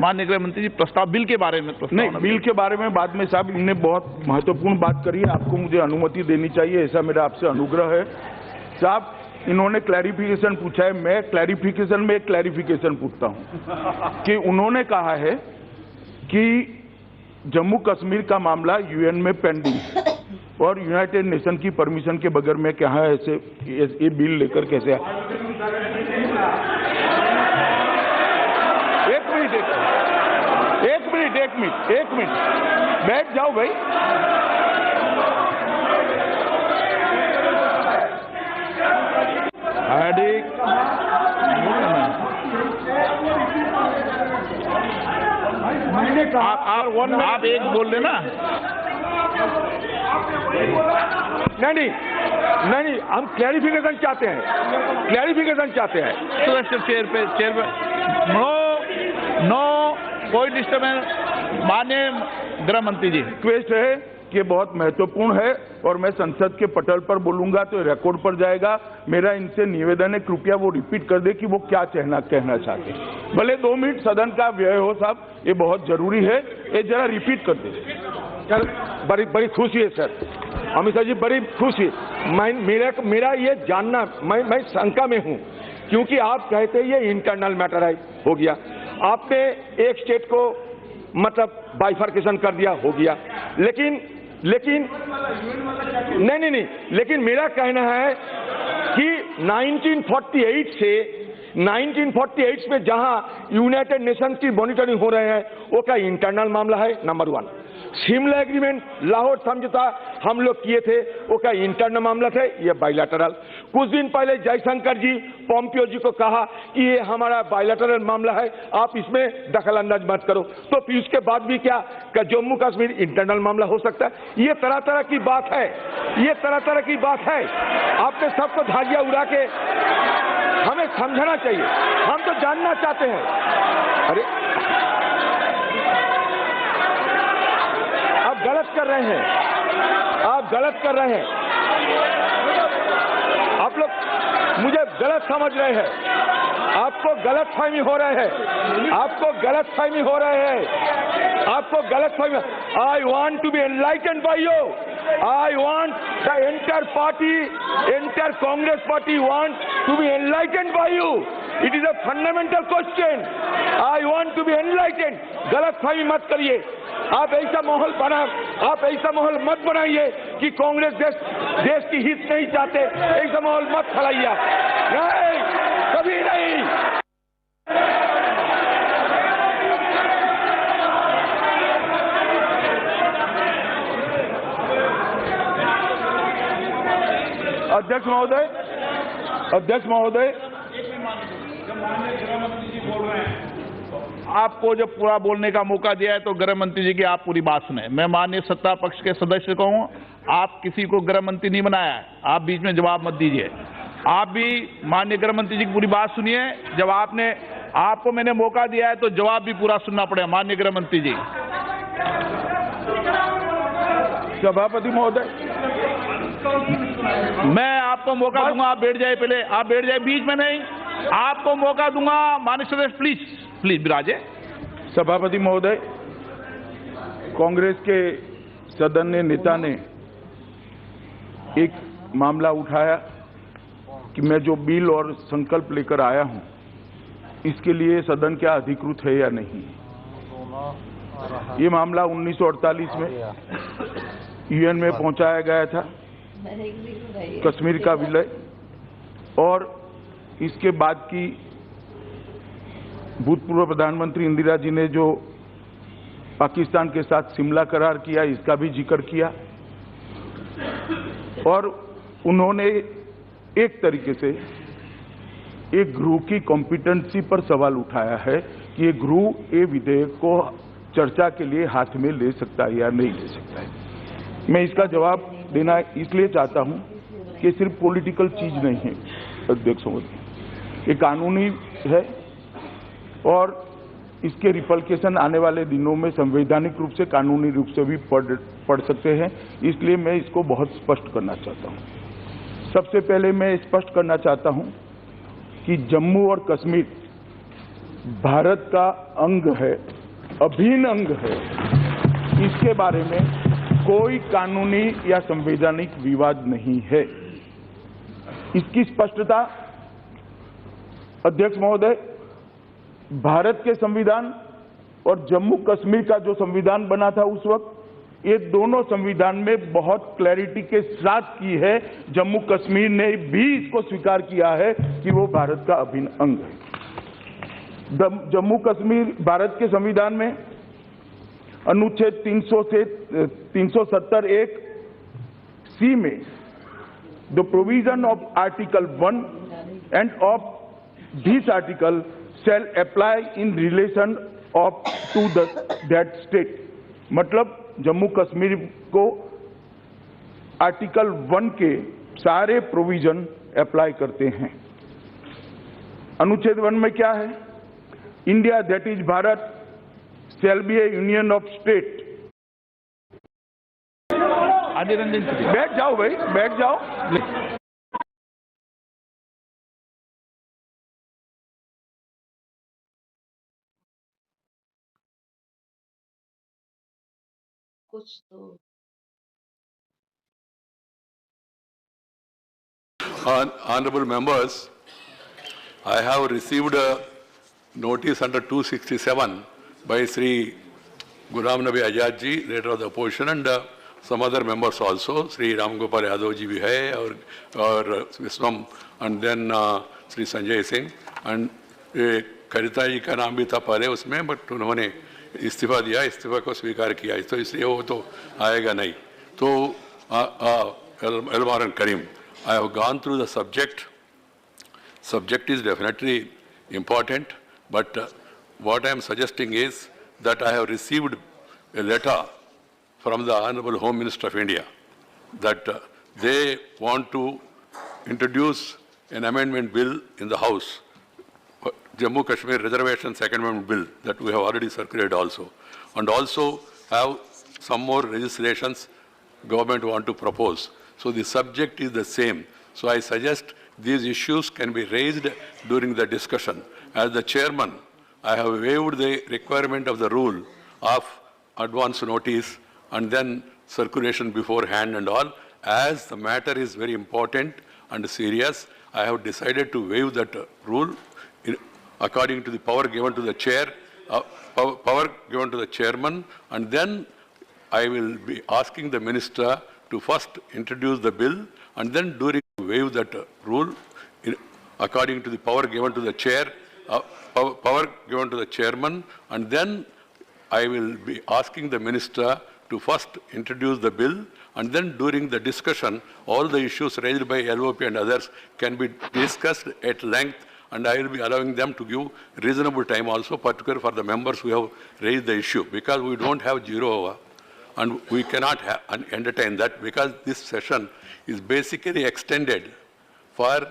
माननीय गृह मंत्री जी, प्रस्ताव बिल के बारे में नहीं, बिल के बारे में बाद में साहब, इनने बहुत महत्वपूर्ण बात करी है, आपको मुझे अनुमति देनी चाहिए, ऐसा मेरा आपसे अनुग्रह है। साहब, इन्होंने क्लैरिफिकेशन पूछा है, मैं क्लैरिफिकेशन में एक क्लैरिफिकेशन पूछता हूं कि उन्होंने कहा है कि जम्मू कश्मीर का मामला यूएन में पेंडिंग और यूनाइटेड नेशन की परमिशन के बगैर में क्या है ऐसे ये बिल लेकर कैसे एक मिनट बैठ जाओ भाई। आप एक बोल लेना। नहीं, हम क्लैरिफिकेशन चाहते हैं। चेयर पे नो कोई डिस्टर्बेंस। माननीय गृह मंत्री जी, रिक्वेस्ट है कि बहुत महत्वपूर्ण है और मैं संसद के पटल पर बोलूंगा तो रिकॉर्ड पर जाएगा। मेरा इनसे निवेदन है, कृपया वो रिपीट कर दे कि वो क्या कहना चाहते हैं। भले 2 मिनट सदन का व्यय हो साहब, ये बहुत जरूरी है, ये जरा रिपीट कर दे। सर, बड़ी खुशी है सर, अमित शाह जी, बड़ी खुशी। मेरा ये जानना, मैं शंका में हूँ, क्योंकि आप कहते ये इंटरनल मैटर है, हो गया। आपने एक स्टेट को मतलब बाइफर्केशन कर दिया, हो गया। लेकिन नहीं, लेकिन मेरा कहना है कि 1948 में जहां यूनाइटेड नेशंस की मॉनिटरिंग हो रहे हैं, वो क्या इंटरनल मामला है? नंबर 1। शिमला एग्रीमेंट, लाहौर समझौता हम लोग किए थे, वो क्या इंटरनल मामला थे? ये बायलैटरल। कुछ दिन पहले जयशंकर जी पोम्पियो जी को कहा कि ये हमारा बायलैटरल मामला है, आप इसमें दखल अंदाज मत करो। तो फिर उसके बाद भी क्या जम्मू कश्मीर इंटरनल मामला हो सकता है? ये तरह तरह की बात है, आपने सबको धारियां उड़ा के हमें समझना चाहिए। हम तो जानना चाहते हैं। अरे आप गलत कर रहे हैं, आप लोग मुझे गलत समझ रहे हैं, आपको गलतफहमी हो रहे हैं। I want to be enlightened by you. I want the entire Congress party want to be enlightened by you. It is a fundamental question. I want to be enlightened. गलतफहमी मत करिए। आप ऐसा माहौल मत बनाइए कि कांग्रेस देश की हित नहीं चाहते, ऐसा माहौल मत फैलाइए। नहीं, कभी नहीं। अध्यक्ष महोदय, आपको जब पूरा बोलने का मौका दिया है तो गृह मंत्री जी की आप पूरी बात सुने। मैं माननीय सत्ता पक्ष के सदस्य को हूं, आप किसी को गृह मंत्री नहीं बनाया है, आप बीच में जवाब मत दीजिए। आप भी माननीय गृह मंत्री जी की पूरी बात सुनिए। जब आपको मैंने मौका दिया है तो जवाब भी पूरा सुनना पड़ेगा। माननीय गृह मंत्री जी। सभापति महोदय, मैं आपको मौका दूंगा, आप बैठ जाए, पहले आप बैठ जाए, बीच में नहीं, आपको मौका दूंगा। माननीय सदस्य प्लीज विराजे। सभापति महोदय, कांग्रेस के सदन नेता ने एक मामला उठाया कि मैं जो बिल और संकल्प लेकर आया हूं, इसके लिए सदन क्या अधिकृत है या नहीं। ये मामला 1948 में यूएन में पहुंचाया गया था, कश्मीर का विलय, और इसके बाद की भूतपूर्व प्रधानमंत्री इंदिरा जी ने जो पाकिस्तान के साथ शिमला करार किया, इसका भी जिक्र किया। और उन्होंने एक तरीके से एक गृह की कॉम्पिटेंसी पर सवाल उठाया है कि ये गृह ये विधेयक को चर्चा के लिए हाथ में ले सकता है या नहीं ले सकता है। मैं इसका जवाब देना इसलिए चाहता हूं कि सिर्फ पॉलिटिकल चीज नहीं है अध्यक्ष महोदय, ये कानूनी है और इसके रिपल्केशन आने वाले दिनों में संवैधानिक रूप से, कानूनी रूप से भी पड़ सकते हैं। इसलिए मैं इसको बहुत स्पष्ट करना चाहता हूं। सबसे पहले मैं स्पष्ट करना चाहता हूं कि जम्मू और कश्मीर भारत का अंग है, अभिन्न अंग है, इसके बारे में कोई कानूनी या संवैधानिक विवाद नहीं है। इसकी स्पष्टता अध्यक्ष महोदय, भारत के संविधान और जम्मू कश्मीर का जो संविधान बना था उस वक्त, ये दोनों संविधान में बहुत क्लैरिटी के साथ की है। जम्मू कश्मीर ने भी इसको स्वीकार किया है कि वो भारत का अभिन्न अंग है। जम्मू कश्मीर भारत के संविधान में अनुच्छेद 300 से 370 एक सी में the provision of article 1 end of this article shall apply in relation of to that state, मतलब जम्मू कश्मीर को आर्टिकल 1 के सारे प्रोविजन अप्लाई करते हैं। अनुच्छेद 1 में क्या है? India that is Bharat shall be a union of state। Aditya Ranjan ji, बैठ जाओ भाई, बैठ जाओ। कुछ तो Honorable members, I have received a notice under 267 by Sri Ghulam Nabi Azad ji, leader of the opposition, and some other members also. Sri Ram Gopal Yadav ji bhi hai, or Viswam, and then Sri Sanjay Singh, and Kavita ji का नाम भी था पहले उसमें, but उन्होंने इस्तीफा दिया, इस्तीफा को स्वीकार किया, तो इसलिए वो तो आएगा नहीं। तो Elmar and Karim, I have gone through the subject. Subject is definitely important, but what I am suggesting is that I have received a letter from the Honorable Home Minister of India that they want to introduce an amendment bill in the House, Jammu Kashmir Reservation Second Amendment Bill, that we have already circulated also, and also have some more legislations government want to propose. So the subject is the same. So I suggest these issues can be raised during the discussion. As the chairman, I have waived the requirement of the rule of advance notice and then circulation beforehand and all. As the matter is very important and serious, I have decided to waive that rule according to the power given to the chair, power given to the chairman, and then I will be asking the minister to first introduce the bill and then during waive that rule according to the power given to the chair, power given to the chairman, and then I will be asking the minister to first introduce the bill, and then during the discussion all the issues raised by LOP and others can be discussed at length, and I will be allowing them to give reasonable time also, particularly for the members who have raised the issue, because we don't have 0 hour. And we cannot entertain that, because this session is basically extended for